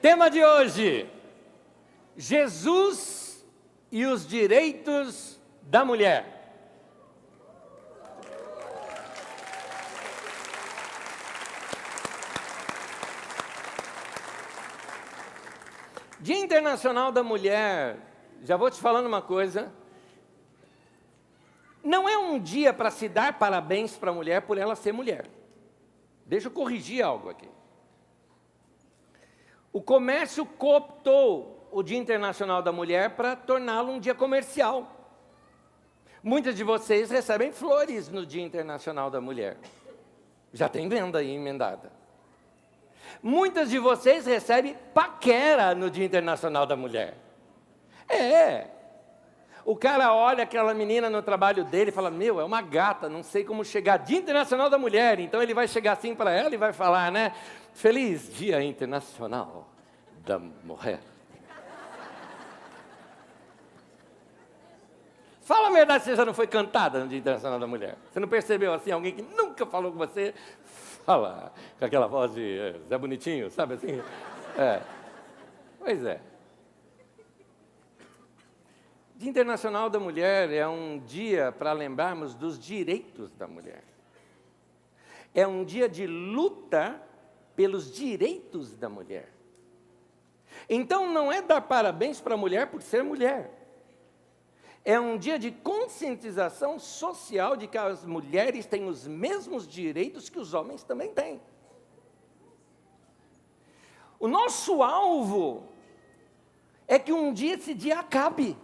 Tema de hoje: Jesus e os direitos da mulher. Dia Internacional da Mulher, já vou te falando uma coisa, não é um dia para se dar parabéns para a mulher por ela ser mulher. Deixa eu corrigir algo aqui. O comércio cooptou o Dia Internacional da Mulher para torná-lo um dia comercial. Muitas de vocês recebem flores no Dia Internacional da Mulher. Já tem venda aí emendada. Muitas de vocês recebem paquera no Dia Internacional da Mulher. O cara olha aquela menina no trabalho dele e fala, meu, é uma gata, não sei como chegar. Dia Internacional da Mulher. Então ele vai chegar assim para ela e vai falar, né? Feliz Dia Internacional da Mulher. Fala a verdade, você já não foi cantada no Dia Internacional da Mulher? Você não percebeu assim, alguém que nunca falou com você, fala com aquela voz de Zé Bonitinho, sabe assim? Pois é. Dia Internacional da Mulher é um dia para lembrarmos dos direitos da mulher. É um dia de luta pelos direitos da mulher. Então não é dar parabéns para a mulher por ser mulher. É um dia de conscientização social de que as mulheres têm os mesmos direitos que os homens também têm. O nosso alvo é que um dia esse dia acabe.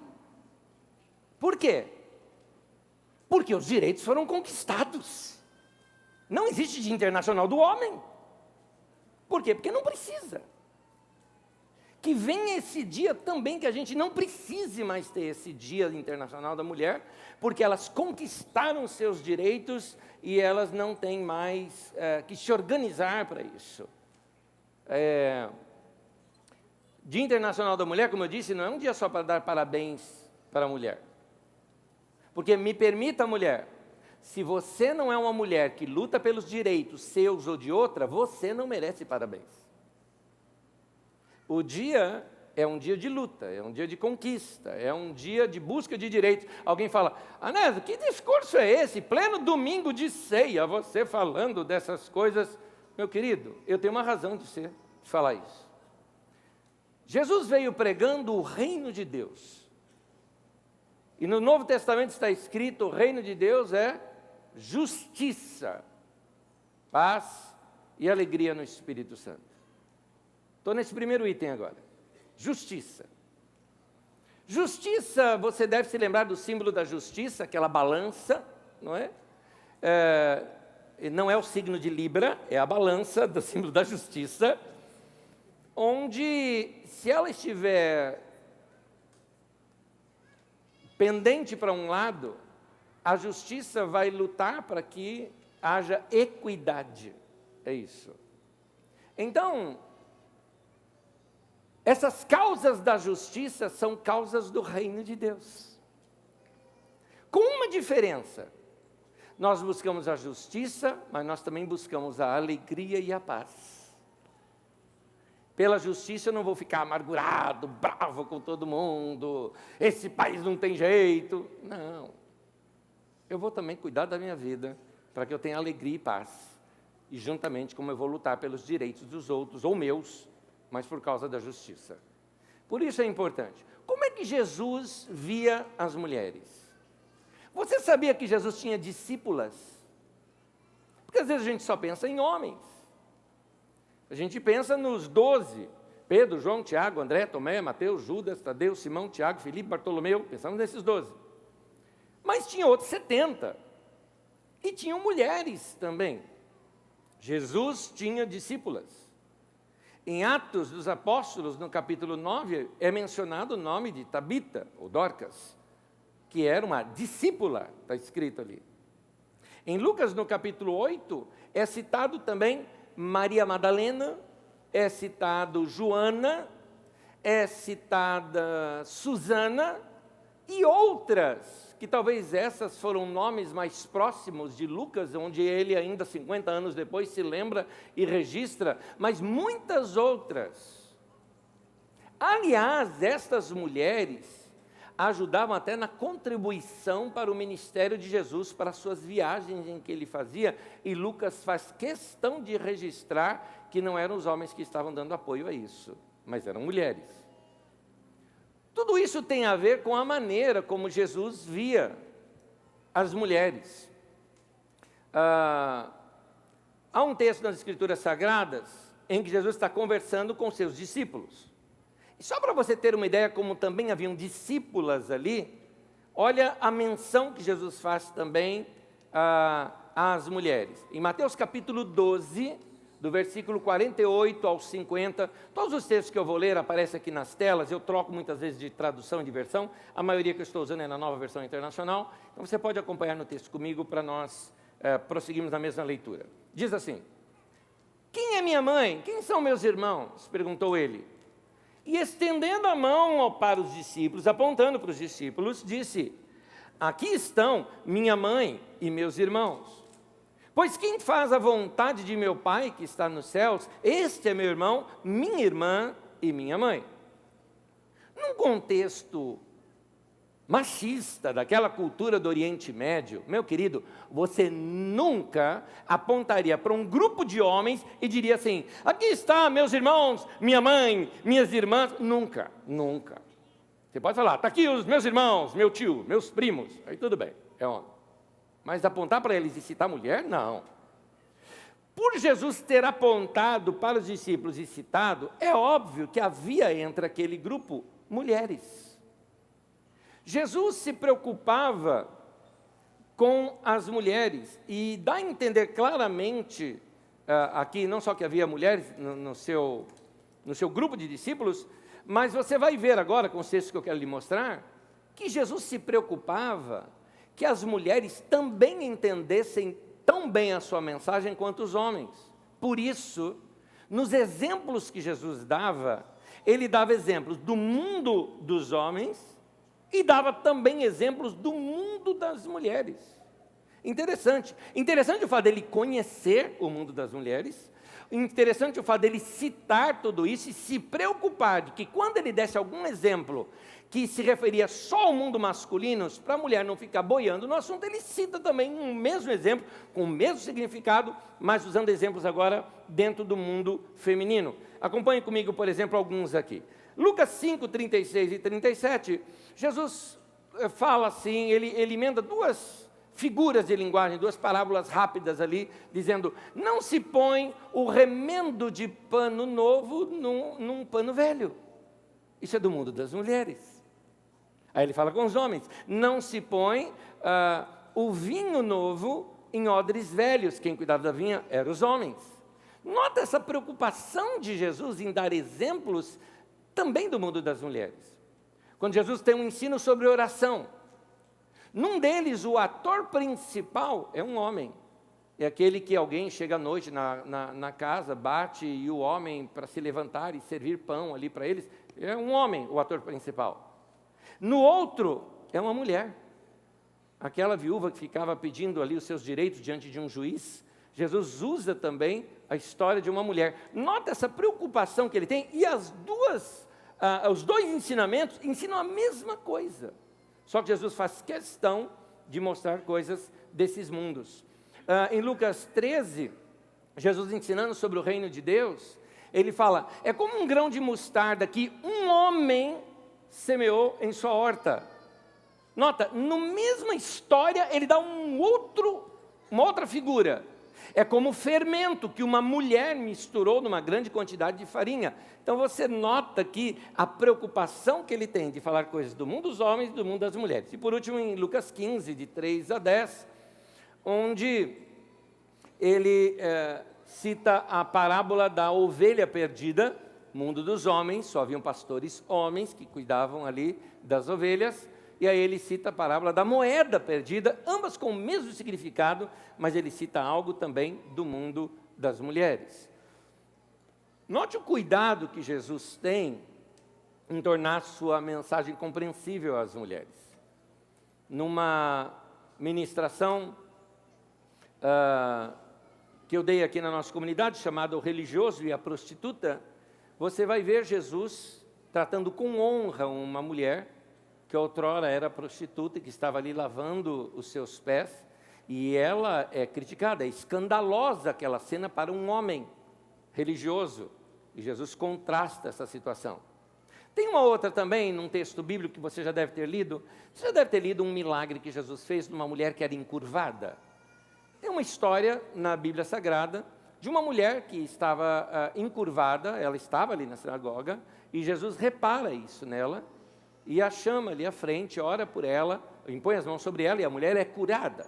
Por quê? Porque os direitos foram conquistados. Não existe Dia Internacional do Homem. Por quê? Porque não precisa. Que venha esse dia também, que a gente não precise mais ter esse Dia Internacional da Mulher, porque elas conquistaram seus direitos e elas não têm mais que se organizar para isso. Dia Internacional da Mulher, como eu disse, não é um dia só para dar parabéns para a mulher. Porque me permita, mulher, se você não é uma mulher que luta pelos direitos seus ou de outra, você não merece parabéns. O dia é um dia de luta, é um dia de conquista, é um dia de busca de direitos. Alguém fala, Anésio, que discurso é esse? Pleno domingo de ceia, você falando dessas coisas. Meu querido, eu tenho uma razão de falar isso. Jesus veio pregando o reino de Deus. E no Novo Testamento está escrito, o reino de Deus é justiça, paz e alegria no Espírito Santo. Estou nesse primeiro item agora. Justiça. Justiça, você deve se lembrar do símbolo da justiça, aquela balança, não é? Não é o signo de Libra, é a balança do símbolo da justiça, onde, se ela estiver pendente para um lado, a justiça vai lutar para que haja equidade. É isso. Então, essas causas da justiça são causas do reino de Deus. Com uma diferença. Nós buscamos a justiça, mas nós também buscamos a alegria e a paz. Pela justiça eu não vou ficar amargurado, bravo com todo mundo, esse país não tem jeito. Não. Eu vou também cuidar da minha vida, para que eu tenha alegria e paz. E juntamente como eu vou lutar pelos direitos dos outros, ou meus, mas por causa da justiça. Por isso é importante. Como é que Jesus via as mulheres? Você sabia que Jesus tinha discípulas? Porque às vezes a gente só pensa em homens. A gente pensa nos 12, Pedro, João, Tiago, André, Tomé, Mateus, Judas, Tadeu, Simão, Tiago, Filipe, Bartolomeu, pensamos nesses 12. Mas tinha outros 70. E tinham mulheres também. Jesus tinha discípulas. Em Atos dos Apóstolos, no capítulo 9, é mencionado o nome de Tabita, ou Dorcas, que era uma discípula, está escrito ali. Em Lucas, no capítulo 8, é citado também Maria Madalena, é citado Joana, é citada Susana e outras, que talvez essas foram nomes mais próximos de Lucas, onde ele ainda 50 anos depois se lembra e registra, mas muitas outras Aliás, estas mulheres ajudavam até na contribuição para o ministério de Jesus, para as suas viagens em que ele fazia, e Lucas faz questão de registrar que não eram os homens que estavam dando apoio a isso, mas eram mulheres. Tudo isso tem a ver com a maneira como Jesus via as mulheres. Há um texto nas Escrituras Sagradas em que Jesus está conversando com seus discípulos. E só para você ter uma ideia como também haviam discípulas ali, olha a menção que Jesus faz também às mulheres. Em Mateus capítulo 12, do versículo 48 ao 50, todos os textos que eu vou ler aparecem aqui nas telas, eu troco muitas vezes de tradução e de versão, a maioria que eu estou usando é na Nova Versão Internacional, então você pode acompanhar no texto comigo para nós prosseguirmos na mesma leitura. Diz assim: quem é minha mãe? Quem são meus irmãos? Perguntou ele. E estendendo a mão para os discípulos, apontando para os discípulos, disse: aqui estão minha mãe e meus irmãos. Pois quem faz a vontade de meu Pai que está nos céus, este é meu irmão, minha irmã e minha mãe. Num contexto machista daquela cultura do Oriente Médio, meu querido, você nunca apontaria para um grupo de homens e diria assim: aqui está meus irmãos, minha mãe, minhas irmãs. Nunca, nunca. Você pode falar: está aqui os meus irmãos, meu tio, meus primos, aí tudo bem, é homem. Mas apontar para eles e citar mulher, não. Por Jesus ter apontado para os discípulos e citado, é óbvio que havia entre aquele grupo mulheres. Jesus se preocupava com as mulheres, e dá a entender claramente aqui, não só que havia mulheres no seu grupo de discípulos, mas você vai ver agora, com os textos que eu quero lhe mostrar, que Jesus se preocupava que as mulheres também entendessem tão bem a sua mensagem quanto os homens. Por isso, nos exemplos que Jesus dava, ele dava exemplos do mundo dos homens, e dava também exemplos do mundo das mulheres. Interessante o fato dele conhecer o mundo das mulheres, interessante o fato dele citar tudo isso e se preocupar de que quando ele desse algum exemplo que se referia só ao mundo masculino, para a mulher não ficar boiando no assunto, ele cita também um mesmo exemplo, com o mesmo significado, mas usando exemplos agora dentro do mundo feminino. Acompanhe comigo, por exemplo, alguns aqui. Lucas 5, 36 e 37, Jesus fala assim, ele emenda duas figuras de linguagem, duas parábolas rápidas ali, dizendo: não se põe o remendo de pano novo num pano velho. Isso é do mundo das mulheres. Aí ele fala com os homens: não se põe o vinho novo em odres velhos. Quem cuidava da vinha eram os homens. Nota essa preocupação de Jesus em dar exemplos também do mundo das mulheres. Quando Jesus tem um ensino sobre oração, num deles o ator principal é um homem. É aquele que alguém chega à noite na casa, bate, e o homem, para se levantar e servir pão ali para eles, é um homem o ator principal. No outro é uma mulher, aquela viúva que ficava pedindo ali os seus direitos diante de um juiz. Jesus usa também a história de uma mulher. Nota essa preocupação que ele tem, e os dois ensinamentos ensinam a mesma coisa. Só que Jesus faz questão de mostrar coisas desses mundos. Em Lucas 13, Jesus ensinando sobre o reino de Deus, ele fala: é como um grão de mostarda que um homem semeou em sua horta. Nota, na mesma história ele dá uma outra figura. É como o fermento que uma mulher misturou numa grande quantidade de farinha. Então você nota aqui a preocupação que ele tem de falar coisas do mundo dos homens e do mundo das mulheres. E por último, em Lucas 15, de 3 a 10, onde ele cita a parábola da ovelha perdida. Mundo dos homens, só haviam pastores homens que cuidavam ali das ovelhas. E aí ele cita a parábola da moeda perdida, ambas com o mesmo significado, mas ele cita algo também do mundo das mulheres. Note o cuidado que Jesus tem em tornar sua mensagem compreensível às mulheres. Numa ministração que eu dei aqui na nossa comunidade, chamada O Religioso e a Prostituta, você vai ver Jesus tratando com honra uma mulher que outrora era prostituta e que estava ali lavando os seus pés, e ela é criticada, é escandalosa aquela cena para um homem religioso, e Jesus contrasta essa situação. Tem uma outra também, num texto bíblico que você já deve ter lido, você já deve ter lido um milagre que Jesus fez numa mulher que era encurvada. Tem uma história na Bíblia Sagrada de uma mulher que estava encurvada, ela estava ali na sinagoga, e Jesus repara isso nela, e a chama ali à frente, ora por ela, impõe as mãos sobre ela, e a mulher é curada.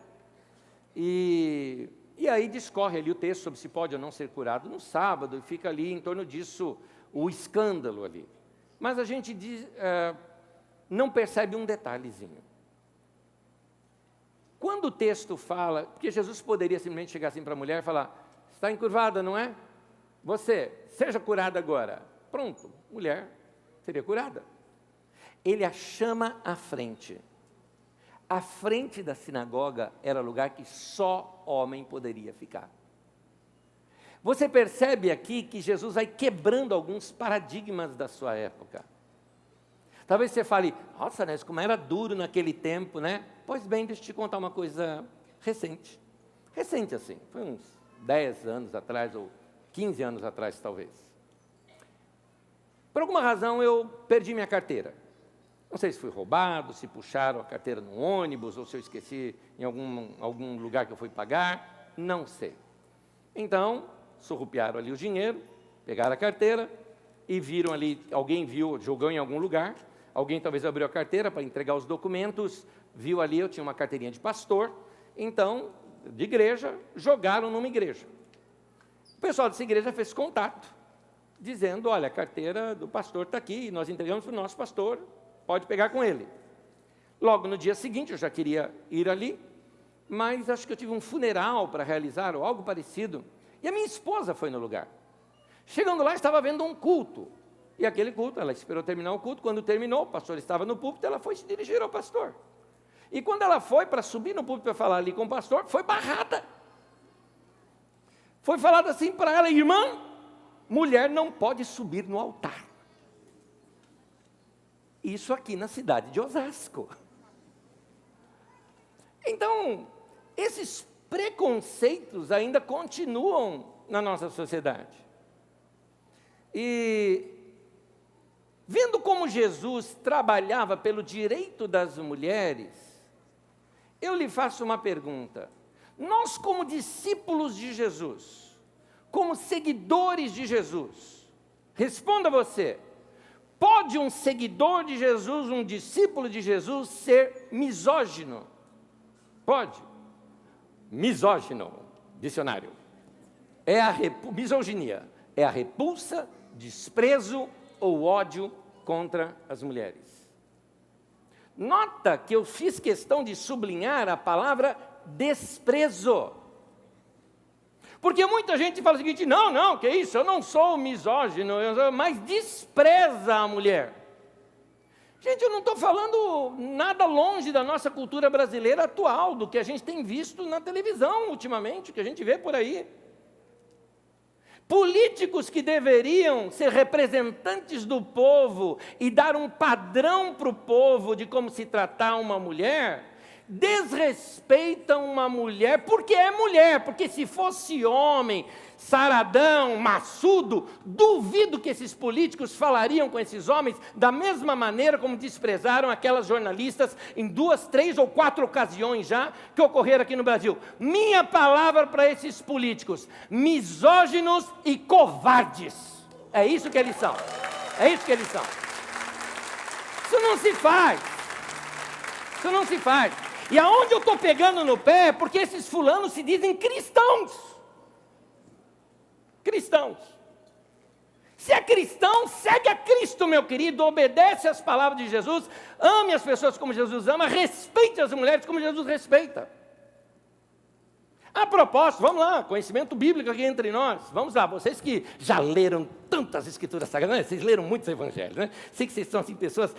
E aí discorre ali o texto sobre se pode ou não ser curado no sábado, e fica ali em torno disso o escândalo ali. Mas a gente não percebe um detalhezinho. Quando o texto fala, porque Jesus poderia simplesmente chegar assim para a mulher e falar, está encurvada, não é? Você, seja curada agora. Pronto, mulher seria curada. Ele a chama à frente. A frente da sinagoga era lugar que só homem poderia ficar. Você percebe aqui que Jesus vai quebrando alguns paradigmas da sua época. Talvez você fale, nossa, né, como era duro naquele tempo, né? Pois bem, deixa eu te contar uma coisa recente. Recente assim, foi uns 10 anos atrás, ou 15 anos atrás talvez. Por alguma razão eu perdi minha carteira. Não sei se fui roubado, se puxaram a carteira no ônibus, ou se eu esqueci em algum lugar que eu fui pagar, não sei. Então, surrupiaram ali o dinheiro, pegaram a carteira e viram ali, alguém viu, jogou em algum lugar, alguém talvez abriu a carteira para entregar os documentos, viu ali, eu tinha uma carteirinha de pastor, então, de igreja, jogaram numa igreja. O pessoal dessa igreja fez contato, dizendo, olha, a carteira do pastor está aqui, nós entregamos para o nosso pastor, pode pegar com ele. Logo no dia seguinte, eu já queria ir ali, mas acho que eu tive um funeral para realizar, ou algo parecido, e a minha esposa foi no lugar. Chegando lá, estava vendo um culto, e aquele culto, ela esperou terminar o culto, quando terminou, o pastor estava no púlpito, ela foi se dirigir ao pastor. E quando ela foi para subir no púlpito para falar ali com o pastor, foi barrada. Foi falado assim para ela, irmã, mulher não pode subir no altar. Isso aqui na cidade de Osasco. Então, esses preconceitos ainda continuam na nossa sociedade. E vendo como Jesus trabalhava pelo direito das mulheres, eu lhe faço uma pergunta. Nós, como discípulos de Jesus, como seguidores de Jesus, responda você. Pode um seguidor de Jesus, um discípulo de Jesus, ser misógino? Pode. Misógino, dicionário. É a misoginia, é a repulsa, desprezo ou ódio contra as mulheres. Nota que eu fiz questão de sublinhar a palavra desprezo. Porque muita gente fala o seguinte, não, que isso, eu não sou misógino, mas despreza a mulher. Gente, eu não estou falando nada longe da nossa cultura brasileira atual, do que a gente tem visto na televisão ultimamente, que a gente vê por aí. Políticos que deveriam ser representantes do povo e dar um padrão para o povo de como se tratar uma mulher, desrespeitam uma mulher, porque se fosse homem, saradão, maçudo, duvido que esses políticos falariam com esses homens da mesma maneira como desprezaram aquelas jornalistas em 2, 3 ou 4 ocasiões já que ocorreram aqui no Brasil. Minha palavra para esses políticos, misóginos e covardes. É isso que eles são. É isso que eles são. Isso não se faz. Isso não se faz. E aonde eu estou pegando no pé é porque esses fulanos se dizem cristãos. Cristãos. Se é cristão, segue a Cristo, meu querido, obedece às palavras de Jesus, ame as pessoas como Jesus ama, respeite as mulheres como Jesus respeita. A propósito, vamos lá, conhecimento bíblico aqui entre nós. Vamos lá, vocês que já leram tantas escrituras sagradas, né? Vocês leram muitos evangelhos, né? Sei que vocês são assim, pessoas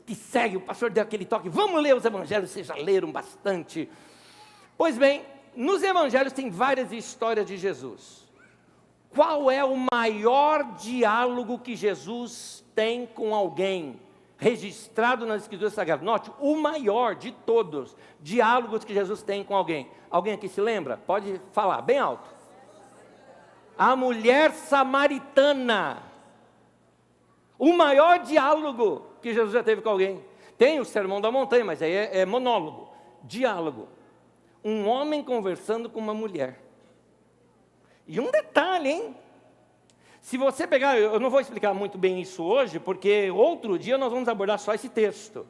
que seguem, o pastor deu aquele toque, vamos ler os evangelhos, vocês já leram bastante. Pois bem, nos evangelhos tem várias histórias de Jesus. Qual é o maior diálogo que Jesus tem com alguém, registrado nas Escrituras Sagradas. Note, o maior de todos, diálogos que Jesus tem com alguém. Alguém aqui se lembra? Pode falar, bem alto. A mulher samaritana. O maior diálogo que Jesus já teve com alguém. Tem o Sermão da Montanha, mas aí é monólogo. Diálogo. Um homem conversando com uma mulher. E um detalhe, hein? Se você pegar, eu não vou explicar muito bem isso hoje, porque outro dia nós vamos abordar só esse texto.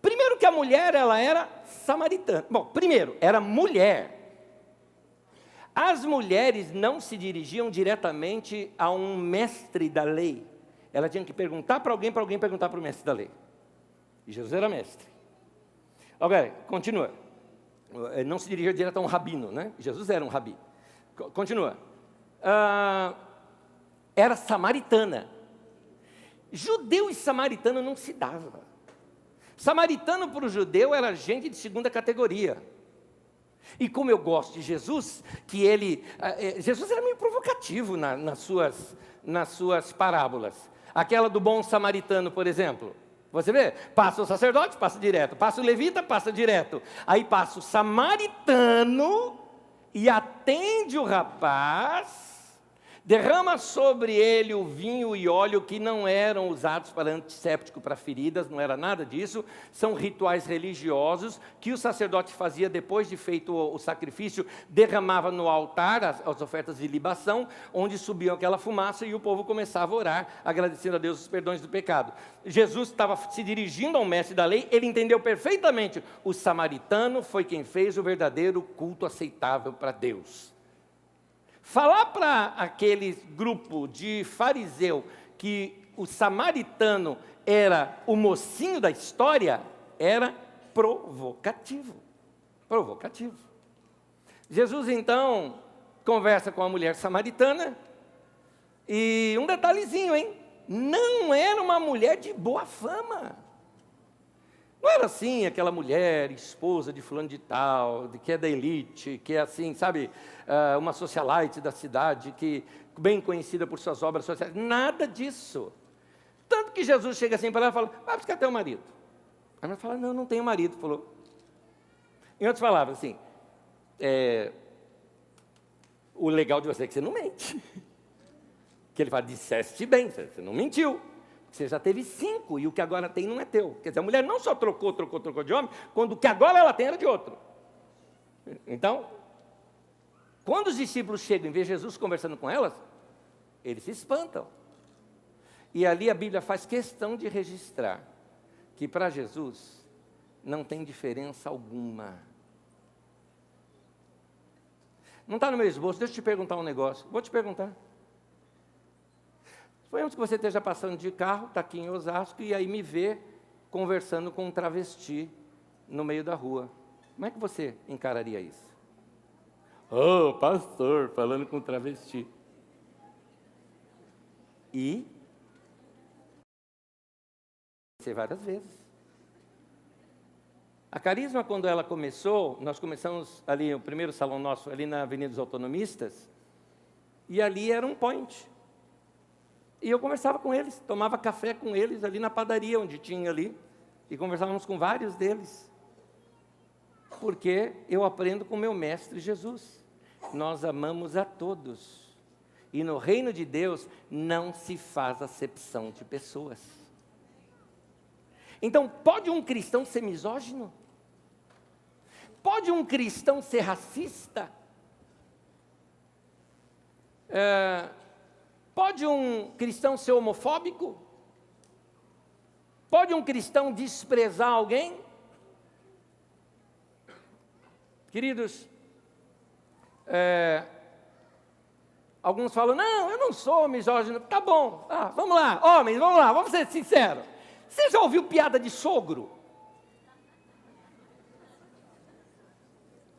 Primeiro que a mulher, ela era samaritana. Bom, primeiro, era mulher. As mulheres não se dirigiam diretamente a um mestre da lei. Ela tinha que perguntar para alguém perguntar para o mestre da lei. E Jesus era mestre. Ok, continua. Não se dirigia direto a um rabino, né? Jesus era um rabi. Continua. Era samaritana. Judeu e samaritano não se dava. Samaritano para o judeu era gente de segunda categoria. E como eu gosto de Jesus, que Jesus era meio provocativo nas suas parábolas. Aquela do bom samaritano, por exemplo. Você vê? Passa o sacerdote, passa direto. Passa o levita, passa direto. Aí passa o samaritano e atende o rapaz, derrama sobre ele o vinho e óleo que não eram usados para antisséptico, para feridas, não era nada disso. São rituais religiosos que o sacerdote fazia depois de feito o sacrifício, derramava no altar as ofertas de libação, onde subiam aquela fumaça e o povo começava a orar, agradecendo a Deus os perdões do pecado. Jesus estava se dirigindo ao mestre da lei, ele entendeu perfeitamente. O samaritano foi quem fez o verdadeiro culto aceitável para Deus. Falar para aquele grupo de fariseu que o samaritano era o mocinho da história, era provocativo. Provocativo. Jesus, então, conversa com a mulher samaritana, e um detalhezinho, hein? Não era uma mulher de boa fama. Não era assim, aquela mulher, esposa de fulano de tal, que é da elite, que é assim, sabe, uma socialite da cidade, que bem conhecida por suas obras sociais. Nada disso. Tanto que Jesus chega assim para ela e fala, vai buscar teu marido. Ela fala, não tenho marido. Falou. Em outras palavras, assim, o legal de você é que você não mente. Que ele fala, disseste bem, você não mentiu. Você já teve 5 e o que agora tem não é teu. Quer dizer, a mulher não só trocou de homem, quando o que agora ela tem era de outro. Então, quando os discípulos chegam e veem Jesus conversando com elas, eles se espantam. E ali a Bíblia faz questão de registrar que para Jesus não tem diferença alguma. Não está no meu esboço, deixa eu te perguntar um negócio. Vou te perguntar. Suponhamos que você esteja passando de carro, está aqui em Osasco, e aí me vê conversando com um travesti no meio da rua. Como é que você encararia isso? Oh, pastor, falando com um travesti. E? Sei várias vezes. A Carisma, quando ela começou, nós começamos ali, o primeiro salão nosso, ali na Avenida dos Autonomistas, e ali era um point. E eu conversava com eles, tomava café com eles ali na padaria, onde tinha ali, e conversávamos com vários deles. Porque eu aprendo com meu mestre Jesus. Nós amamos a todos. E no reino de Deus não se faz acepção de pessoas. Então, pode um cristão ser misógino? Pode um cristão ser racista? Pode um cristão ser homofóbico? Pode um cristão desprezar alguém? Queridos, alguns falam, não, eu não sou misógino. Tá bom, vamos lá, homens, vamos lá, vamos ser sinceros. Você já ouviu piada de sogro?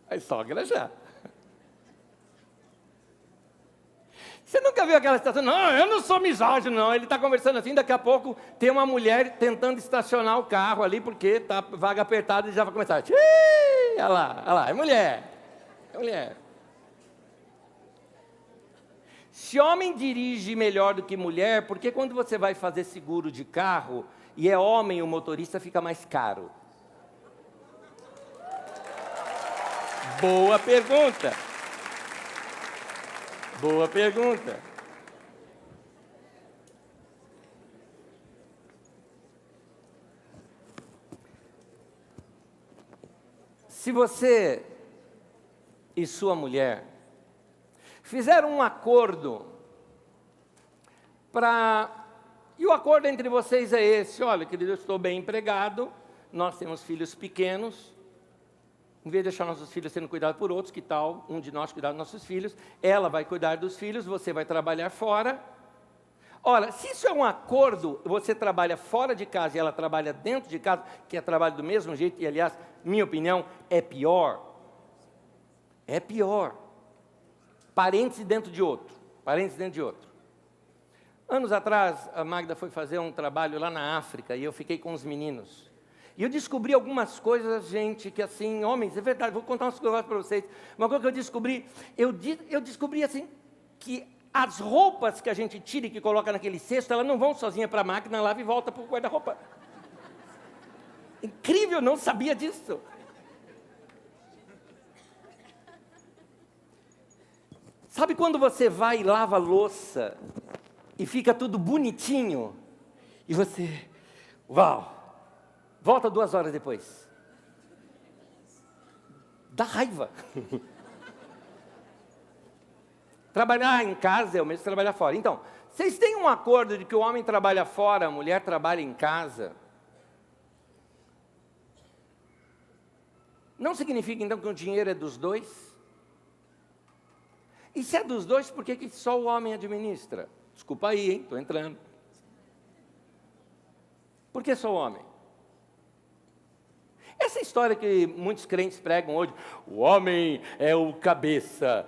A sogra já. Você nunca viu aquela situação? Não, eu não sou misógino, não. Ele está conversando assim, daqui a pouco tem uma mulher tentando estacionar o carro ali, porque está vaga apertada e já vai começar. Olha lá, é mulher. É mulher. Se homem dirige melhor do que mulher, por que quando você vai fazer seguro de carro e é homem o motorista fica mais caro? Boa pergunta. Boa pergunta. Se você e sua mulher fizeram um acordo e o acordo entre vocês é esse: olha, querido, eu estou bem empregado, nós temos filhos pequenos, em vez de deixar nossos filhos sendo cuidados por outros, que tal um de nós cuidar dos nossos filhos? Ela vai cuidar dos filhos, você vai trabalhar fora. Ora, se isso é um acordo, você trabalha fora de casa e ela trabalha dentro de casa, que é trabalho do mesmo jeito, e aliás, minha opinião, é pior. É pior. Parênteses dentro de outro. Parênteses dentro de outro. Anos atrás, a Magda foi fazer um trabalho lá na África e eu fiquei com os meninos. E eu descobri algumas coisas, gente, que assim, homens, é verdade, vou contar umas coisas para vocês. Uma coisa que eu descobri assim, que as roupas que a gente tira e que coloca naquele cesto, elas não vão sozinha para a máquina, lava e volta para o guarda-roupa. Incrível, não sabia disso. Sabe quando você vai e lava a louça e fica tudo bonitinho? E você, uau, volta 2 horas depois. Dá raiva. Trabalhar em casa é o mesmo que trabalhar fora. Então, vocês têm um acordo de que o homem trabalha fora, a mulher trabalha em casa? Não significa, então, que o dinheiro é dos dois? E se é dos dois, por que só o homem administra? Desculpa aí, hein? Estou entrando. Por que só o homem? Essa história que muitos crentes pregam hoje, o homem é o cabeça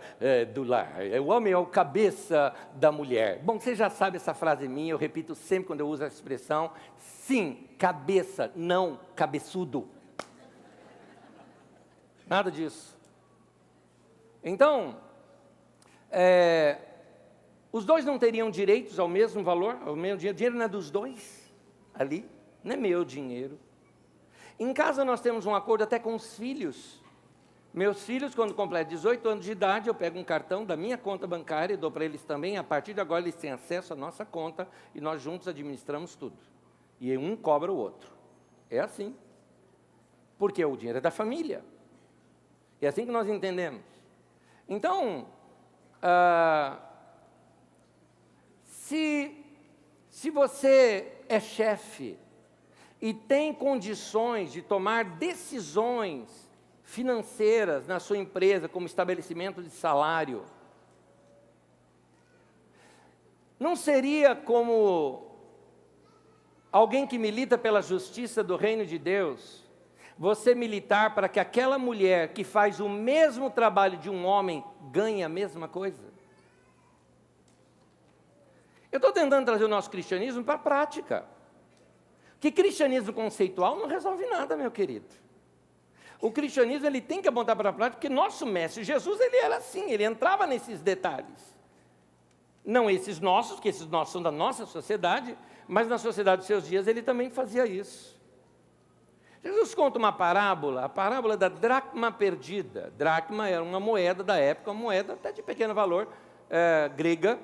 do lar, o homem é o cabeça da mulher. Bom, você já sabe essa frase minha, eu repito sempre quando eu uso essa expressão. Sim, cabeça, não cabeçudo. Nada disso. Então, os dois não teriam direitos ao mesmo valor, ao mesmo dinheiro? O dinheiro não é dos dois ali, não é meu dinheiro. Em casa nós temos um acordo até com os filhos. Meus filhos, quando completam 18 anos de idade, eu pego um cartão da minha conta bancária e dou para eles também. A partir de agora eles têm acesso à nossa conta e nós juntos administramos tudo. E um cobra o outro. É assim. Porque o dinheiro é da família. É assim que nós entendemos. Então, se você é chefe e tem condições de tomar decisões financeiras na sua empresa, como estabelecimento de salário, não seria como alguém que milita pela justiça do reino de Deus, você militar para que aquela mulher que faz o mesmo trabalho de um homem ganhe a mesma coisa? Eu estou tentando trazer o nosso cristianismo para a prática. Que cristianismo conceitual não resolve nada, meu querido. O cristianismo ele tem que apontar para a prática, porque nosso mestre Jesus ele era assim, ele entrava nesses detalhes. Não esses nossos, que esses nossos são da nossa sociedade, mas na sociedade dos seus dias ele também fazia isso. Jesus conta uma parábola, a parábola da dracma perdida. Dracma era uma moeda da época, uma moeda até de pequeno valor, grega.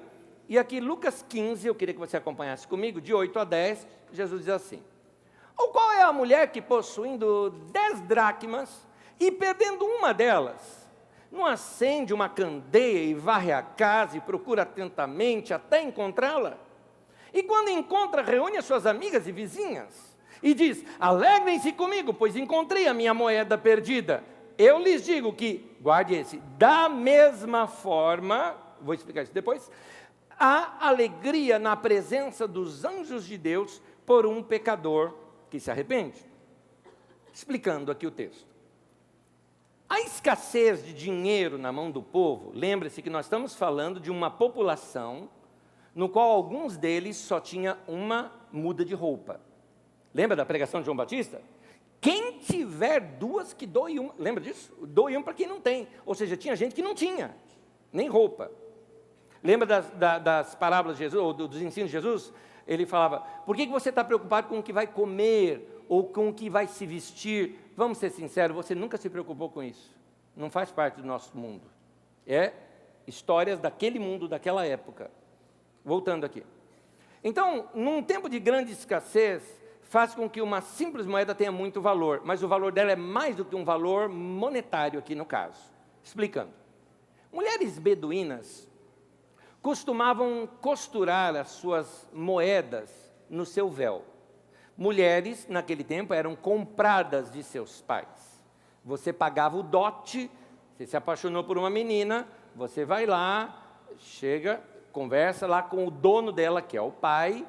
E aqui Lucas 15, eu queria que você acompanhasse comigo, de 8 a 10, Jesus diz assim: ou qual é a mulher que possuindo 10 dracmas e perdendo uma delas, não acende uma candeia e varre a casa e procura atentamente até encontrá-la? E quando encontra, reúne as suas amigas e vizinhas e diz: alegrem-se comigo, pois encontrei a minha moeda perdida. Eu lhes digo que, guarde esse, da mesma forma, vou explicar isso depois, há alegria na presença dos anjos de Deus por um pecador que se arrepende. Explicando aqui o texto. A escassez de dinheiro na mão do povo, lembre-se que nós estamos falando de uma população no qual alguns deles só tinha uma muda de roupa. Lembra da pregação de João Batista? Quem tiver 2, que doe uma. Lembra disso? Doe uma para quem não tem. Ou seja, tinha gente que não tinha nem roupa. Lembra das parábolas de Jesus, ou dos ensinos de Jesus? Ele falava, por que você está preocupado com o que vai comer, ou com o que vai se vestir? Vamos ser sinceros, você nunca se preocupou com isso. Não faz parte do nosso mundo. É histórias daquele mundo, daquela época. Voltando aqui. Então, num tempo de grande escassez, faz com que uma simples moeda tenha muito valor, mas o valor dela é mais do que um valor monetário aqui no caso. Explicando. Mulheres beduínas costumavam costurar as suas moedas no seu véu. Mulheres, naquele tempo, eram compradas de seus pais. Você pagava o dote, você se apaixonou por uma menina, você vai lá, chega, conversa lá com o dono dela, que é o pai,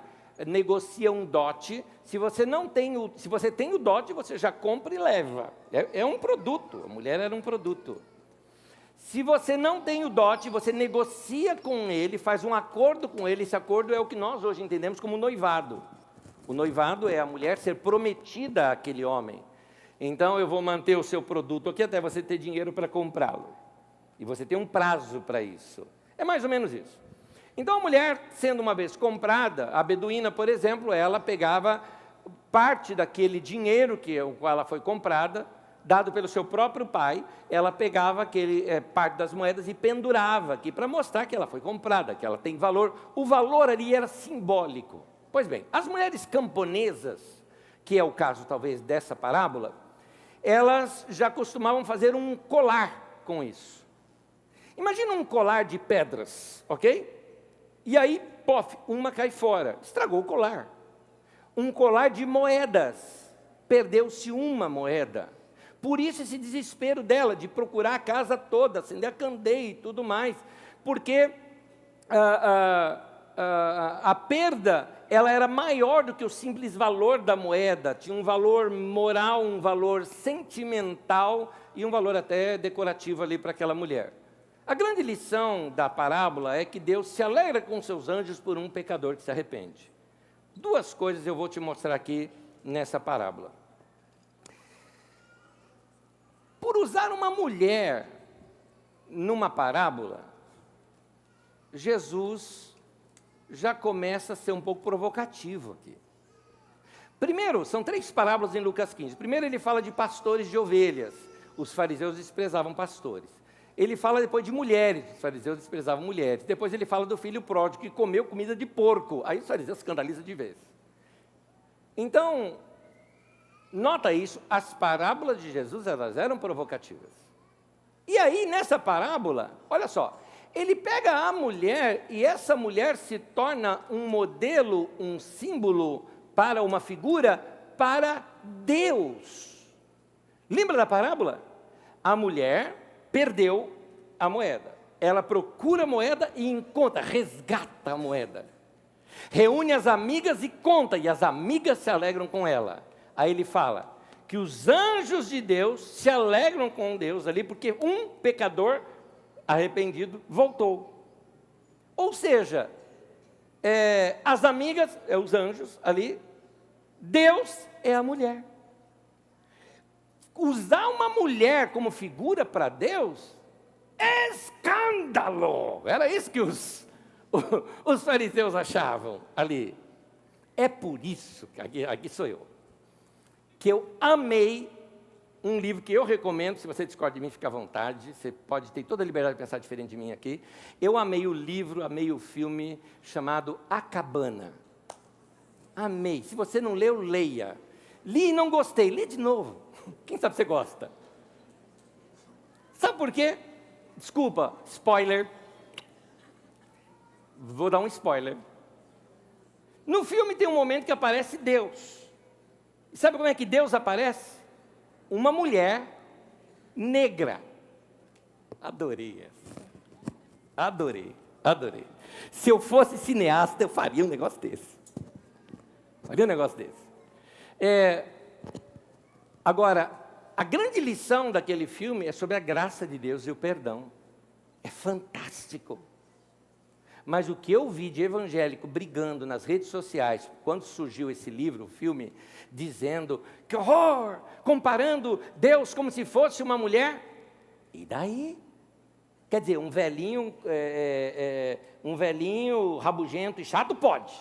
negocia um dote. Se você tem o dote, você já compra e leva. É um produto, a mulher era um produto. Se você não tem o dote, você negocia com ele, faz um acordo com ele. Esse acordo é o que nós hoje entendemos como noivado. O noivado é a mulher ser prometida àquele homem. Então, eu vou manter o seu produto aqui até você ter dinheiro para comprá-lo. E você tem um prazo para isso. É mais ou menos isso. Então, a mulher, sendo uma vez comprada, a beduína, por exemplo, ela pegava parte daquele dinheiro com qual ela foi comprada, dado pelo seu próprio pai, ela pegava parte das moedas e pendurava aqui, para mostrar que ela foi comprada, que ela tem valor. O valor ali era simbólico. Pois bem, as mulheres camponesas, que é o caso talvez dessa parábola, elas já costumavam fazer um colar com isso. Imagina um colar de pedras, ok? E aí, pof, uma cai fora, estragou o colar. Um colar de moedas, perdeu-se uma moeda. Por isso esse desespero dela de procurar a casa toda, acender a candeia e tudo mais, porque a perda ela era maior do que o simples valor da moeda, tinha um valor moral, um valor sentimental e um valor até decorativo ali para aquela mulher. A grande lição da parábola é que Deus se alegra com seus anjos por um pecador que se arrepende. Duas coisas eu vou te mostrar aqui nessa parábola. Por usar uma mulher numa parábola, Jesus já começa a ser um pouco provocativo aqui. Primeiro, são 3 parábolas em Lucas 15. Primeiro ele fala de pastores de ovelhas. Os fariseus desprezavam pastores. Ele fala depois de mulheres. Os fariseus desprezavam mulheres. Depois ele fala do filho pródigo que comeu comida de porco. Aí os fariseus escandalizam de vez. Então, nota isso, as parábolas de Jesus, elas eram provocativas. E aí, nessa parábola, olha só, ele pega a mulher e essa mulher se torna um modelo, um símbolo para uma figura para Deus. Lembra da parábola? A mulher perdeu a moeda. Ela procura a moeda e encontra, resgata a moeda. Reúne as amigas e conta, e as amigas se alegram com ela. Aí ele fala que os anjos de Deus se alegram com Deus ali, porque um pecador arrependido voltou. Ou seja, as amigas, os anjos ali, Deus é a mulher. Usar uma mulher como figura para Deus é escândalo. Era isso que os fariseus achavam ali. É por isso, que aqui sou eu, que eu amei um livro que eu recomendo. Se você discorda de mim, fica à vontade, você pode ter toda a liberdade de pensar diferente de mim aqui. Eu amei o livro, amei o filme chamado A Cabana. Amei. Se você não leu, leia. Li e não gostei, lê de novo. Quem sabe você gosta? Sabe por quê? Desculpa, spoiler. Vou dar um spoiler. No filme tem um momento que aparece Deus. E sabe como é que Deus aparece? Uma mulher negra. Adorei essa. Adorei. Se eu fosse cineasta, eu faria um negócio desse. Agora, a grande lição daquele filme é sobre a graça de Deus e o perdão. É fantástico. Mas o que eu vi de evangélico brigando nas redes sociais, quando surgiu esse livro, o filme, dizendo, que horror, comparando Deus como se fosse uma mulher. E daí? Quer dizer, um velhinho rabugento e chato pode.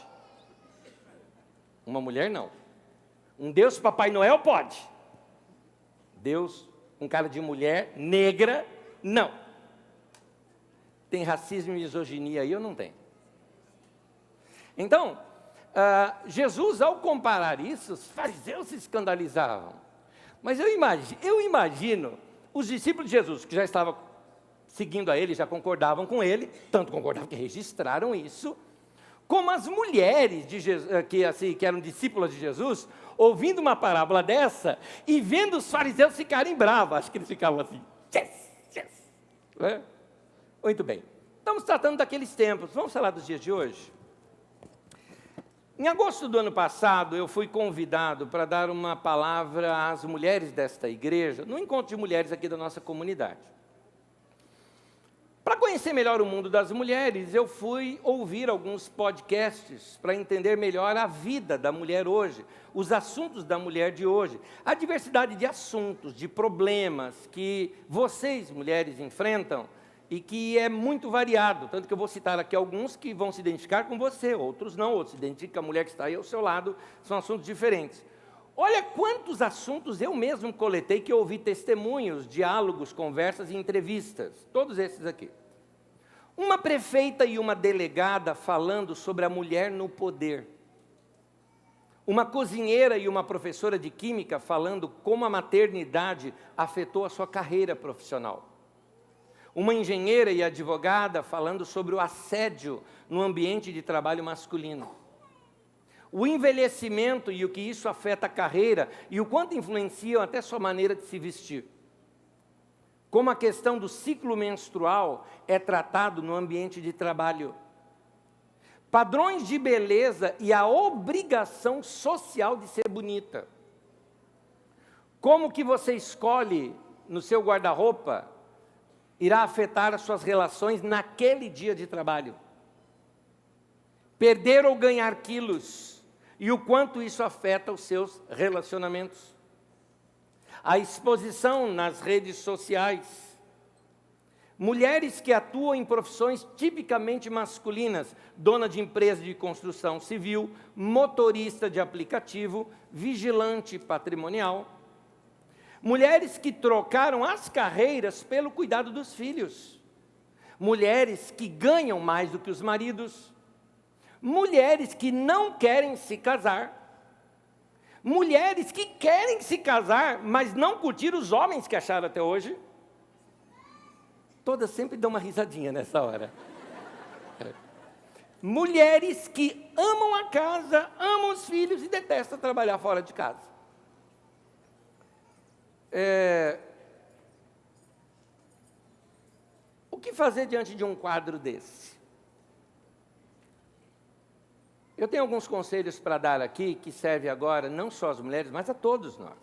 Uma mulher não. Um Deus Papai Noel pode. Deus com cara de mulher negra, não. Tem racismo e misoginia aí, eu não tenho. Então, Jesus, ao comparar isso, os fariseus se escandalizavam. Mas eu imagino os discípulos de Jesus, que já estavam seguindo a ele, já concordavam com ele, tanto concordavam que registraram isso, como as mulheres de Jesus, que eram discípulas de Jesus, ouvindo uma parábola dessa e vendo os fariseus ficarem bravos. Acho que eles ficavam assim, yes. Né? Muito bem. Estamos tratando daqueles tempos. Vamos falar dos dias de hoje? Em agosto do ano passado, eu fui convidado para dar uma palavra às mulheres desta igreja, no encontro de mulheres aqui da nossa comunidade. Para conhecer melhor o mundo das mulheres, eu fui ouvir alguns podcasts para entender melhor a vida da mulher hoje, os assuntos da mulher de hoje, a diversidade de assuntos, de problemas que vocês, mulheres, enfrentam e que é muito variado, tanto que eu vou citar aqui alguns que vão se identificar com você, outros não, outros se identificam com a mulher que está aí ao seu lado, são assuntos diferentes. Olha quantos assuntos eu mesmo coletei, que eu ouvi testemunhos, diálogos, conversas e entrevistas, todos esses aqui. Uma prefeita e uma delegada falando sobre a mulher no poder. Uma cozinheira e uma professora de química falando como a maternidade afetou a sua carreira profissional. Uma engenheira e advogada falando sobre o assédio no ambiente de trabalho masculino. O envelhecimento e o que isso afeta a carreira e o quanto influenciam até sua maneira de se vestir. Como a questão do ciclo menstrual é tratado no ambiente de trabalho. Padrões de beleza e a obrigação social de ser bonita. Como que você escolhe no seu guarda-roupa irá afetar as suas relações naquele dia de trabalho. Perder ou ganhar quilos e o quanto isso afeta os seus relacionamentos. A exposição nas redes sociais. Mulheres que atuam em profissões tipicamente masculinas, dona de empresa de construção civil, motorista de aplicativo, vigilante patrimonial. Mulheres que trocaram as carreiras pelo cuidado dos filhos. Mulheres que ganham mais do que os maridos. Mulheres que não querem se casar. Mulheres que querem se casar, mas não curtir os homens que acharam até hoje. Todas sempre dão uma risadinha nessa hora. Mulheres que amam a casa, amam os filhos e detestam trabalhar fora de casa. O que fazer diante de um quadro desse? Eu tenho alguns conselhos para dar aqui, que servem agora não só às mulheres, mas a todos nós.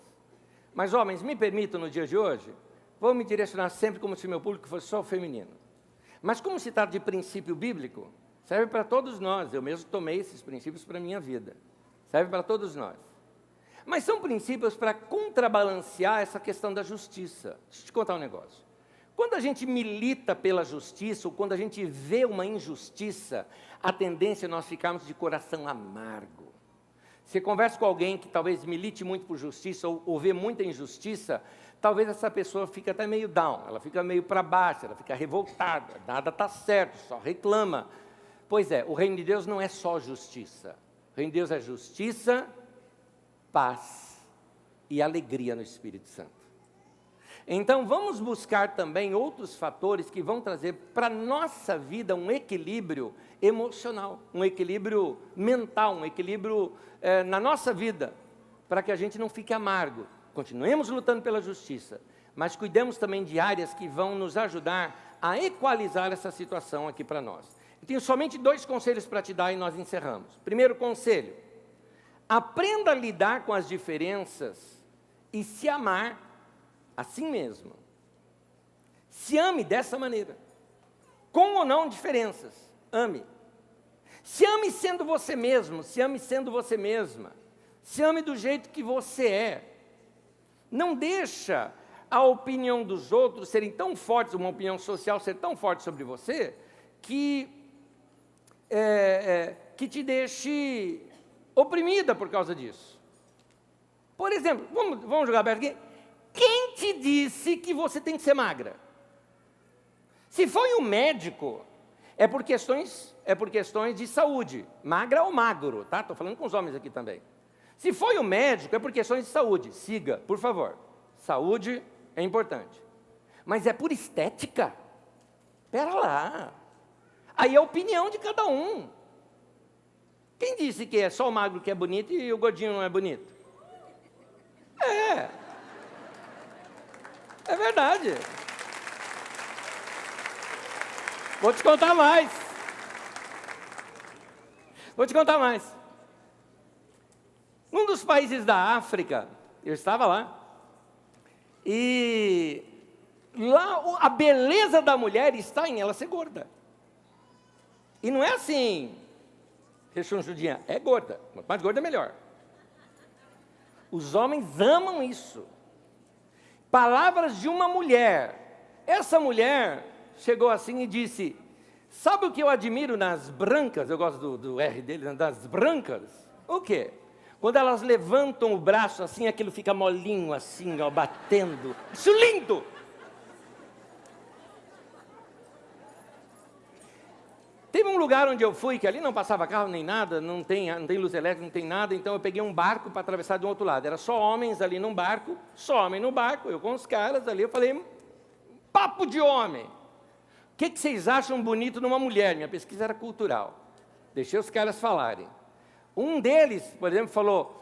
Mas, homens, me permitam no dia de hoje, vou me direcionar sempre como se meu público fosse só o feminino. Mas como se trata de princípio bíblico, serve para todos nós. Eu mesmo tomei esses princípios para a minha vida. Serve para todos nós. Mas são princípios para contrabalancear essa questão da justiça. Deixa eu te contar um negócio. Quando a gente milita pela justiça, ou quando a gente vê uma injustiça, a tendência é nós ficarmos de coração amargo. Você conversa com alguém que talvez milite muito por justiça, ou vê muita injustiça, talvez essa pessoa fique até meio down, ela fica meio para baixo, ela fica revoltada, nada está certo, só reclama. Pois é, o reino de Deus não é só justiça. O reino de Deus é justiça, paz e alegria no Espírito Santo. Então, vamos buscar também outros fatores que vão trazer para a nossa vida um equilíbrio emocional, um equilíbrio mental, um equilíbrio na nossa vida, para que a gente não fique amargo. Continuemos lutando pela justiça, mas cuidemos também de áreas que vão nos ajudar a equalizar essa situação aqui para nós. Eu tenho somente 2 conselhos para te dar e nós encerramos. Primeiro conselho: aprenda a lidar com as diferenças e se amar assim mesmo. Se ame dessa maneira. Com ou não diferenças, ame. Se ame sendo você mesmo, se ame sendo você mesma. Se ame do jeito que você é. Não deixa a opinião dos outros serem tão fortes, uma opinião social ser tão forte sobre você, que te deixe oprimida por causa disso. Por exemplo, vamos jogar aberto aqui. Quem te disse que você tem que ser magra? Se foi um médico, é por questões de saúde, magra ou magro, tá? Estou falando com os homens aqui também. Se foi um médico, é por questões de saúde. Siga, por favor. Saúde é importante. Mas é por estética? Espera lá. Aí é a opinião de cada um. Quem disse que é só o magro que é bonito e o gordinho não é bonito? É verdade. Vou te contar mais. Num dos países da África, eu estava lá, e lá a beleza da mulher está em ela ser gorda. E não é assim, rechonchudinha, é gorda, quanto mais gorda é melhor. Os homens amam isso. Palavras de uma mulher. Essa mulher chegou assim e disse: sabe o que eu admiro nas brancas? Eu gosto do R dele, das brancas. O quê? Quando elas levantam o braço assim, aquilo fica molinho assim, ó, batendo. Isso lindo! Teve um lugar onde eu fui, que ali não passava carro nem nada, não tem luz elétrica, não tem nada, então eu peguei um barco para atravessar de um outro lado. Era só homens ali num barco, só homem no barco, eu com os caras ali, eu falei, papo de homem. O que vocês acham bonito numa mulher? Minha pesquisa era cultural. Deixei os caras falarem. Um deles, por exemplo, falou,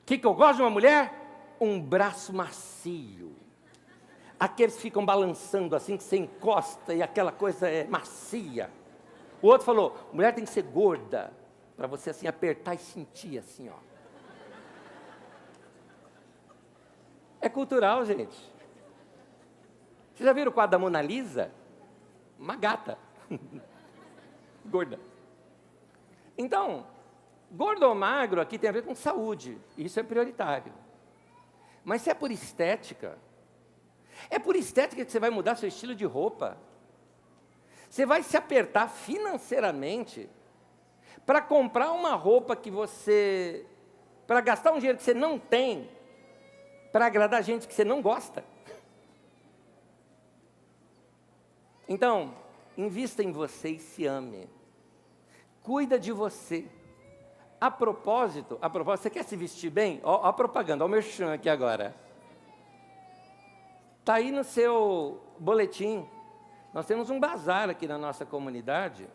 o que eu gosto de uma mulher? Um braço macio. Aqueles que ficam balançando assim, que você encosta e aquela coisa é macia. O outro falou, mulher tem que ser gorda, para você assim apertar e sentir assim, ó. É cultural, gente. Vocês já viram o quadro da Mona Lisa? Uma gata. Gorda. Então, gordo ou magro aqui tem a ver com saúde. Isso é prioritário. Mas se é por estética, que você vai mudar seu estilo de roupa. Você vai se apertar financeiramente para comprar uma roupa para gastar um dinheiro que você não tem, para agradar gente que você não gosta. Então, invista em você e se ame. Cuida de você. A propósito, você quer se vestir bem? Ó a propaganda, ó o merchan aqui agora. Está aí no seu boletim. Nós temos um bazar aqui na nossa comunidade,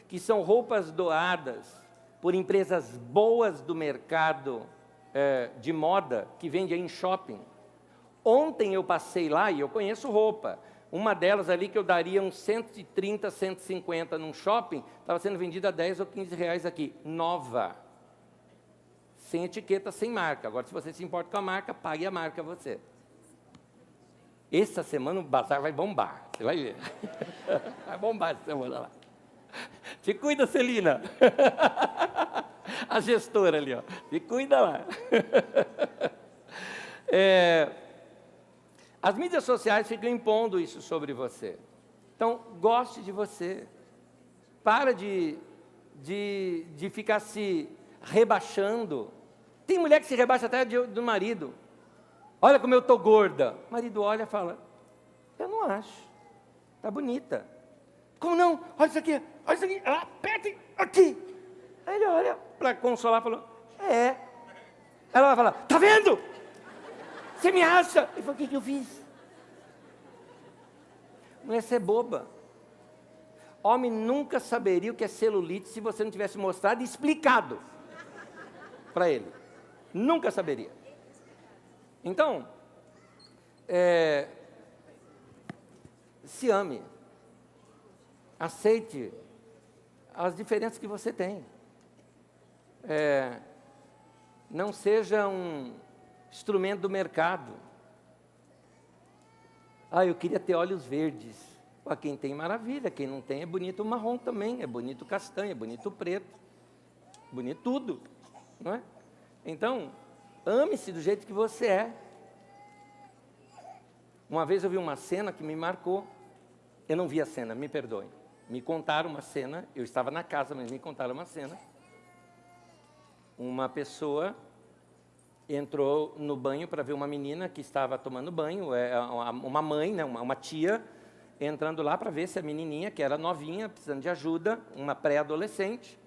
que são roupas doadas por empresas boas do mercado de moda, que vende aí em shopping. Ontem eu passei lá e eu conheço roupa. Uma delas ali que eu daria uns 130, 150 num shopping, estava sendo vendida a 10 ou 15 reais aqui, nova. Sem etiqueta, sem marca. Agora, se você se importa com a marca, pague a marca você. Essa semana o bazar vai bombar, você vai ver. Vai bombar essa semana lá. Te cuida, Celina. A gestora ali, ó. Te cuida lá. As mídias sociais ficam impondo isso sobre você. Então, goste de você. Para de ficar se rebaixando. Tem mulher que se rebaixa até do marido. Olha como eu estou gorda. O marido olha e fala, eu não acho. Está bonita. Como não? Olha isso aqui. Olha isso aqui. Ela aperta aqui. Aí ele olha para consolar e falou, é. Ela vai falar, tá vendo? Você me acha? Ele falou, o que eu fiz? Mulher, você é boba. Homem nunca saberia o que é celulite se você não tivesse mostrado e explicado para ele. Nunca saberia. Então, se ame. Aceite as diferenças que você tem. Não seja um instrumento do mercado. Eu queria ter olhos verdes. Quem tem, maravilha. Quem não tem, é bonito marrom também. É bonito castanho, é bonito preto. Bonito tudo. Não é? Então, ame-se do jeito que você é. Uma vez eu vi uma cena que me marcou. Eu não vi a cena, me perdoem. Me contaram uma cena, eu estava na casa, mas me contaram uma cena. Uma pessoa entrou no banho para ver uma menina que estava tomando banho, uma mãe, né, uma tia, entrando lá para ver se a menininha, que era novinha, precisando de ajuda, uma pré-adolescente,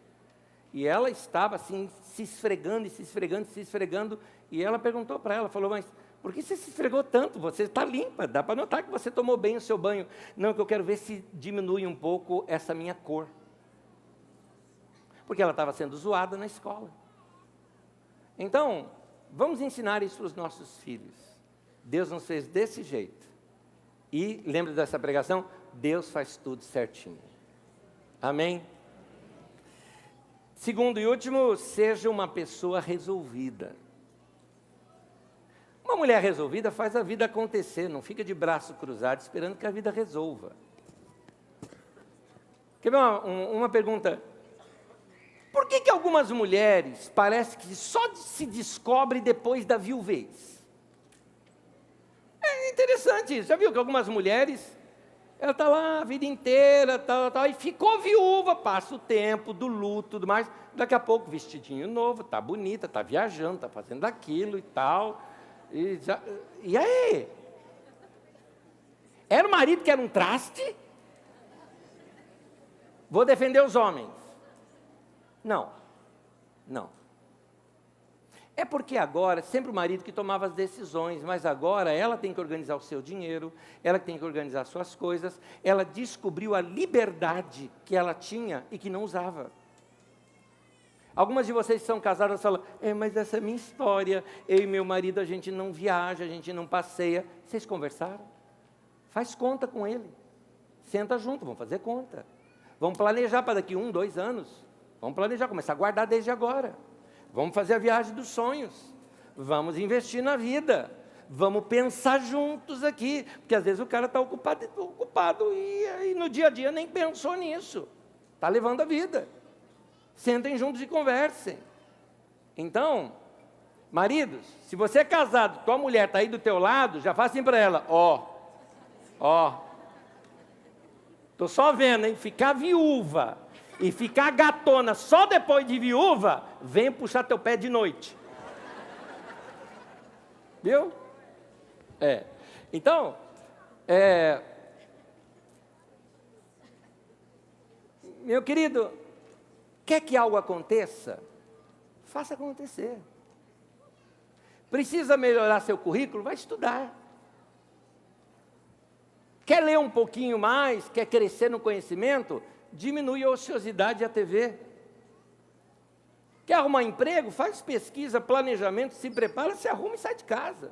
e ela estava assim, se esfregando, e se esfregando, se esfregando, e ela perguntou para ela, falou, mas por que você se esfregou tanto? Você está limpa, dá para notar que você tomou bem o seu banho. Não, que eu quero ver se diminui um pouco essa minha cor. Porque ela estava sendo zoada na escola. Então, vamos ensinar isso para os nossos filhos. Deus nos fez desse jeito. E, lembra dessa pregação? Deus faz tudo certinho. Amém? Segundo e último, seja uma pessoa resolvida. Uma mulher resolvida faz a vida acontecer, não fica de braço cruzado esperando que a vida resolva. Quer ver uma pergunta? Por que algumas mulheres parece que só se descobre depois da viuvez? É interessante isso. Já viu que algumas mulheres, ela está lá a vida inteira, e ficou viúva, passa o tempo do luto, tudo mais. Daqui a pouco, vestidinho novo, está bonita, está viajando, está fazendo aquilo e tal. E aí? Era o marido que era um traste? Vou defender os homens. Não. É porque agora, sempre o marido que tomava as decisões, mas agora ela tem que organizar o seu dinheiro, ela tem que organizar suas coisas, ela descobriu a liberdade que ela tinha e que não usava. Algumas de vocês que são casadas falam, mas essa é a minha história, eu e meu marido, a gente não viaja, a gente não passeia. Vocês conversaram? Faz conta com ele. Senta junto, vamos fazer conta. Vamos planejar para daqui 1, 2 anos. Vamos planejar, começar a guardar desde agora. Vamos fazer a viagem dos sonhos. Vamos investir na vida. Vamos pensar juntos aqui. Porque às vezes o cara está ocupado e no dia a dia nem pensou nisso. Está levando a vida. Sentem juntos e conversem. Então, maridos, se você é casado, tua mulher está aí do teu lado, já faz assim para ela, estou só vendo, hein, ficar viúva e ficar gatona só depois de viúva, vem puxar teu pé de noite. Viu? Então, meu querido, quer que algo aconteça? Faça acontecer. Precisa melhorar seu currículo? Vai estudar. Quer ler um pouquinho mais? Quer crescer no conhecimento? Diminui a ociosidade e a TV. Quer arrumar emprego? Faz pesquisa, planejamento, se prepara, se arruma e sai de casa.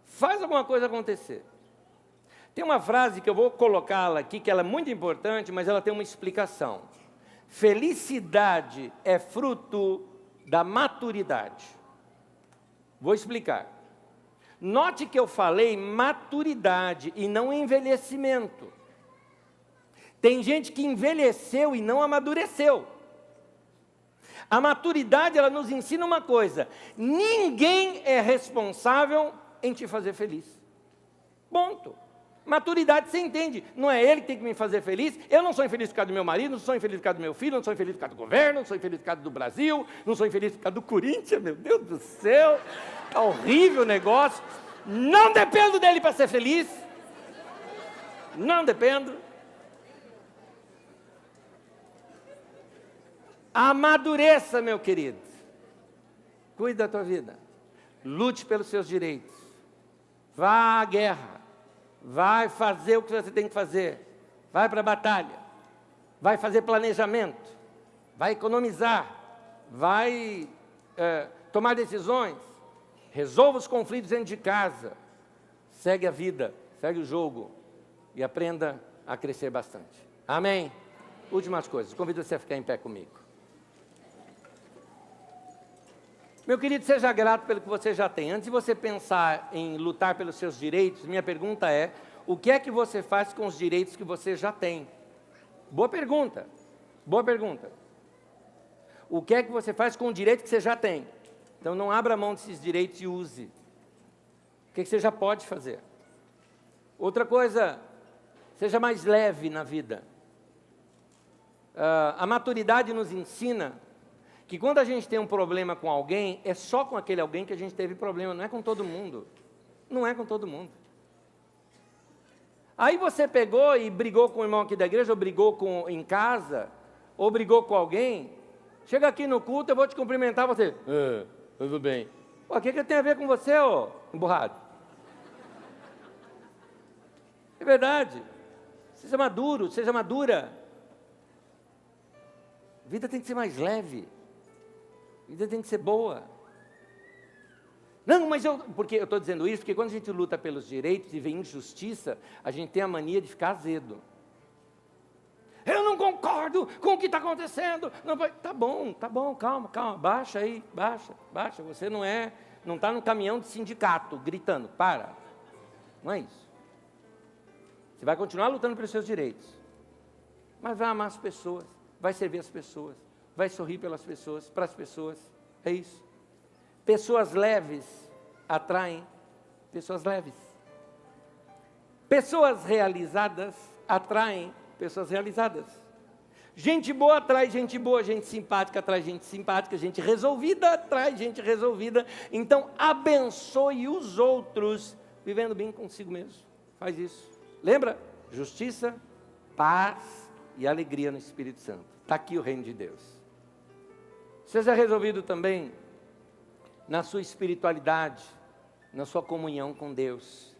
Faz alguma coisa acontecer. Tem uma frase que eu vou colocá-la aqui, que ela é muito importante, mas ela tem uma explicação. Felicidade é fruto da maturidade. Vou explicar. Note que eu falei maturidade e não envelhecimento. Tem gente que envelheceu e não amadureceu. A maturidade, ela nos ensina uma coisa: ninguém é responsável em te fazer feliz. Ponto. Maturidade, você entende, não é ele que tem que me fazer feliz. Eu não sou infeliz por causa do meu marido, não sou infeliz por causa do meu filho, não sou infeliz por causa do governo, não sou infeliz por causa do Brasil, não sou infeliz por causa do Corinthians, meu Deus do céu, está horrível o negócio. Não dependo dele para ser feliz, não dependo. Amadureça, meu querido, cuide da tua vida, lute pelos seus direitos, vá à guerra. Vai fazer o que você tem que fazer. Vai para a batalha. Vai fazer planejamento. Vai economizar. Vai tomar decisões. Resolva os conflitos dentro de casa. Segue a vida. Segue o jogo. E aprenda a crescer bastante. Amém? Últimas coisas. Convido você a ficar em pé comigo. Meu querido, seja grato pelo que você já tem. Antes de você pensar em lutar pelos seus direitos, minha pergunta é, o que é que você faz com os direitos que você já tem? Boa pergunta. Boa pergunta. O que é que você faz com o direito que você já tem? Então não abra mão desses direitos e use. que você já pode fazer? Outra coisa, seja mais leve na vida. A maturidade nos ensina que quando a gente tem um problema com alguém, é só com aquele alguém que a gente teve problema, não é com todo mundo. Não é com todo mundo. Aí você pegou e brigou com o irmão aqui da igreja, ou brigou em casa, ou brigou com alguém, chega aqui no culto, eu vou te cumprimentar, você, tudo bem. O que tem a ver com você, ô emburrado? É verdade. Seja maduro, seja madura. A vida tem que ser mais leve. A vida tem que ser boa. Não, mas porque eu estou dizendo isso, porque quando a gente luta pelos direitos e vê injustiça, a gente tem a mania de ficar azedo. Eu não concordo com o que está acontecendo. Não, tá bom, calma, baixa aí, baixa. Você não está no caminhão de sindicato, gritando, para. Não é isso. Você vai continuar lutando pelos seus direitos. Mas vai amar as pessoas, vai servir as pessoas, vai sorrir pelas pessoas, para as pessoas. É isso. Pessoas leves atraem pessoas leves. Pessoas realizadas atraem pessoas realizadas. Gente boa atrai gente boa, gente simpática atrai gente simpática, gente resolvida atrai gente resolvida. Então, abençoe os outros, vivendo bem consigo mesmo. Faz isso. Lembra? Justiça, paz e alegria no Espírito Santo. Está aqui o reino de Deus. Seja resolvido também na sua espiritualidade, na sua comunhão com Deus.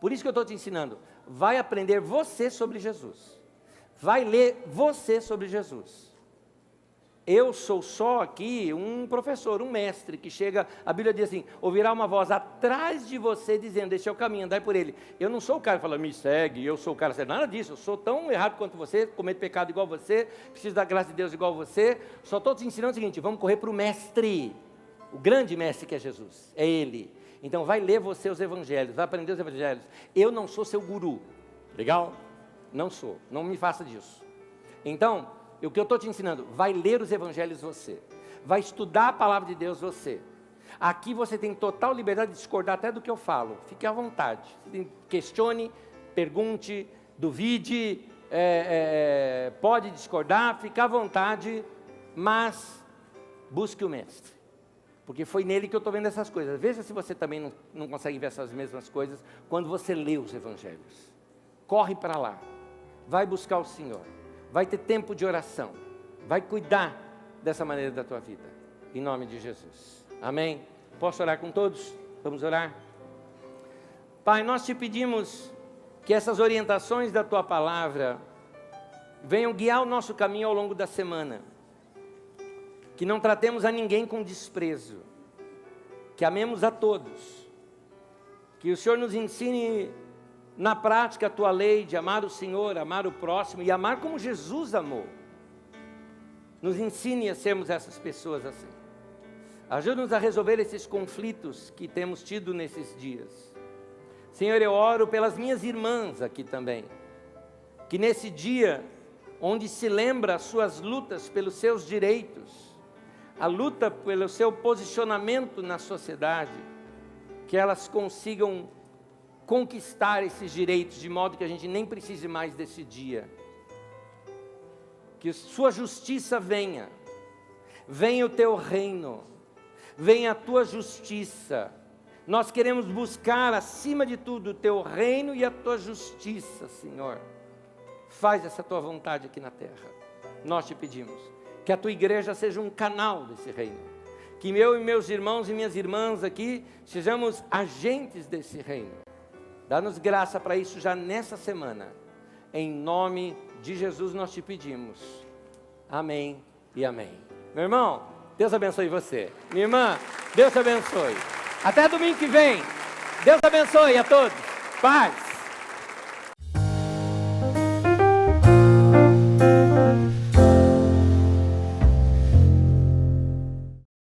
Por isso que eu estou te ensinando. Vai aprender você sobre Jesus. Vai ler você sobre Jesus. Eu sou só aqui um professor, um mestre, que chega, a Bíblia diz assim, ouvirá uma voz atrás de você dizendo, este é o caminho, andai por ele. Eu não sou o cara que fala, me segue, eu sou o cara, nada disso, eu sou tão errado quanto você, cometo pecado igual você, preciso da graça de Deus igual você, só estou te ensinando o seguinte, vamos correr para o mestre, o grande mestre que é Jesus, é Ele. Então vai ler você os evangelhos, vai aprender os evangelhos. Eu não sou seu guru, legal? Não sou, não me faça disso. Então, o que eu estou te ensinando, vai ler os evangelhos você, vai estudar a palavra de Deus você. Aqui você tem total liberdade de discordar até do que eu falo, fique à vontade. Questione, pergunte, duvide, pode discordar, fique à vontade, mas busque o mestre. Porque foi nele que eu estou vendo essas coisas. Veja se você também não consegue ver essas mesmas coisas quando você lê os evangelhos. Corre para lá, vai buscar o Senhor, vai ter tempo de oração, vai cuidar dessa maneira da tua vida, em nome de Jesus, amém? Posso orar com todos? Vamos orar? Pai, nós te pedimos que essas orientações da tua palavra venham guiar o nosso caminho ao longo da semana, que não tratemos a ninguém com desprezo, que amemos a todos, que o Senhor nos ensine na prática a tua lei de amar o Senhor, amar o próximo e amar como Jesus amou. Nos ensine a sermos essas pessoas assim. Ajuda-nos a resolver esses conflitos que temos tido nesses dias. Senhor, eu oro pelas minhas irmãs aqui também, que nesse dia, onde se lembra as suas lutas pelos seus direitos, a luta pelo seu posicionamento na sociedade, que elas consigam conquistar esses direitos, de modo que a gente nem precise mais desse dia. Que sua justiça venha o teu reino, venha a tua justiça. Nós queremos buscar acima de tudo o teu reino e a tua justiça, Senhor. Faz essa tua vontade aqui na terra. Nós te pedimos que a tua igreja seja um canal desse reino, que eu e meus irmãos e minhas irmãs aqui sejamos agentes desse reino. Dá-nos graça para isso já nessa semana. Em nome de Jesus nós te pedimos. Amém e amém. Meu irmão, Deus abençoe você. Minha irmã, Deus te abençoe. Até domingo que vem. Deus abençoe a todos. Paz.